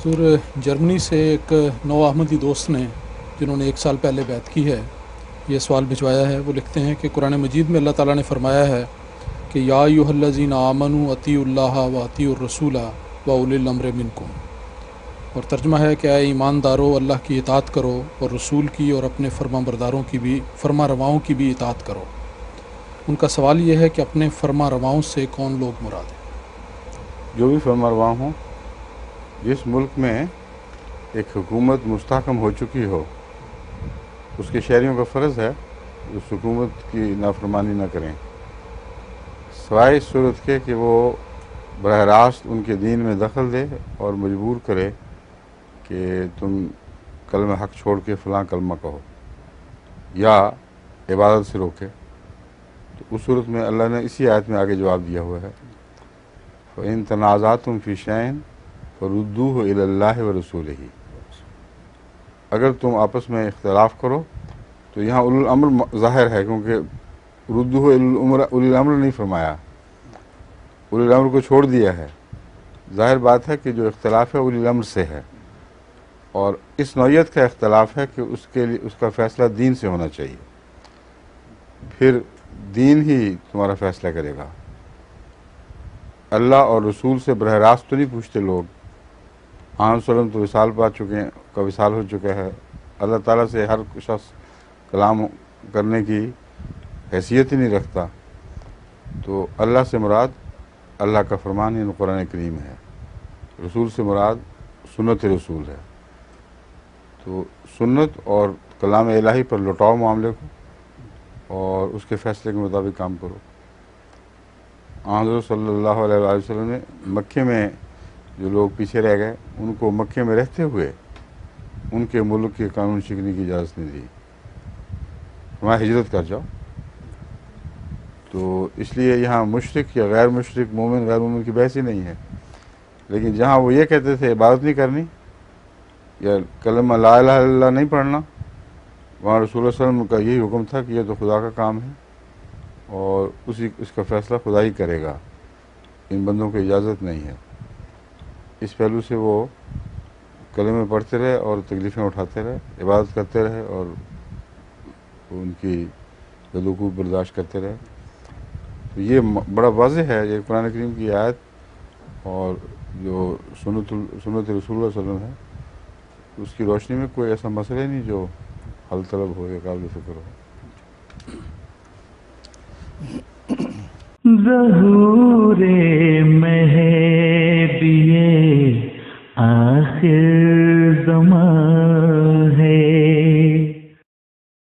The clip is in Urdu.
حضور جرمنی سے ایک نو احمدی دوست نے جنہوں نے 1 سال پہلے بیعت کی ہے، یہ سوال بھجوایا ہے۔ وہ لکھتے ہیں کہ قرآن مجید میں اللہ تعالیٰ نے فرمایا ہے کہ یا ایھا الذین آمنوا اطیعوا اللہ و اطیعوا الرسول و اولی الامر منکم، اور ترجمہ ہے کہ اے ایماندارو، اللہ کی اطاعت کرو اور رسول کی اور اپنے فرما رواؤں کی بھی اطاعت کرو۔ ان کا سوال یہ ہے کہ اپنے فرما رواؤں سے کون لوگ مراد ہیں؟ جو بھی فرما روا ہوں، جس ملک میں ایک حکومت مستحکم ہو چکی ہو، اس کے شہریوں کا فرض ہے اس حکومت کی نافرمانی نہ کریں، سوائے اس صورت کے کہ وہ براہ راست ان کے دین میں دخل دے اور مجبور کرے کہ تم کلمہ حق چھوڑ کے فلاں کلمہ کہو، یا عبادت سے روکے، تو اس صورت میں اللہ نے اسی آیت میں آگے جواب دیا ہوا ہے، فَإِن تَنَازَعْتُمْ فِي شَيْءٍ فَرُدُّوهُ إِلَى اللَّهِ وَرَسُولِهِ۔ اگر تم آپس میں اختلاف کرو تو یہاں اولو الامر ظاہر ہے، کیونکہ ردوہ اولو الامر نہیں فرمایا، اولو الامر کو چھوڑ دیا ہے۔ ظاہر بات ہے کہ جو اختلاف ہے اولو الامر سے ہے، اور اس نوعیت کا اختلاف ہے کہ اس کے لیے اس کا فیصلہ دین سے ہونا چاہیے، پھر دین ہی تمہارا فیصلہ کرے گا۔ اللہ اور رسول سے براہ راست تو نہیں پوچھتے لوگ، آن وسلم تو وصال پا چکے ہیں، کا وصال ہو چکا ہے، اللہ تعالیٰ سے ہر شخص کلام کرنے کی حیثیت ہی نہیں رکھتا، تو اللہ سے مراد اللہ کا فرمان یعنی قرآن کریم ہے، رسول سے مراد سنت رسول ہے، تو سنت اور کلام الہی پر لوٹاؤ معاملے کو اور اس کے فیصلے کے مطابق کام کرو۔ حضرت صلی اللہ علیہ وآلہ وسلم نے مکے میں جو لوگ پیچھے رہ گئے ان کو مکے میں رہتے ہوئے ان کے ملک کے قانون شکنی کی اجازت نہیں دی، وہاں ہجرت کر جاؤ۔ تو اس لیے یہاں مشرک یا غیر مشرک، مومن غیر مومن کی بحث ہی نہیں ہے، لیکن جہاں وہ یہ کہتے تھے عبادت نہیں کرنی یا کلمہ لا الہ الا اللہ نہیں پڑھنا، وہاں رسول اللہ صلی اللہ علیہ وسلم کا یہی حکم تھا کہ یہ تو خدا کا کام ہے اور اس کا فیصلہ خدا ہی کرے گا، ان بندوں کو اجازت نہیں ہے۔ اس پہلو سے وہ کلمے پڑھتے رہے اور تکلیفیں اٹھاتے رہے، عبادت کرتے رہے اور ان کی ذلوق برداشت کرتے رہے۔ تو یہ بڑا واضح ہے یہ قرآن کریم کی آیت، اور جو سنت رسول اللہ صلی اللہ علیہ وسلم ہے اس کی روشنی میں کوئی ایسا مسئلہ ہی نہیں جو حل طلب ہو یا قابل فکر ہو۔ ظہور مہدی آخر زمان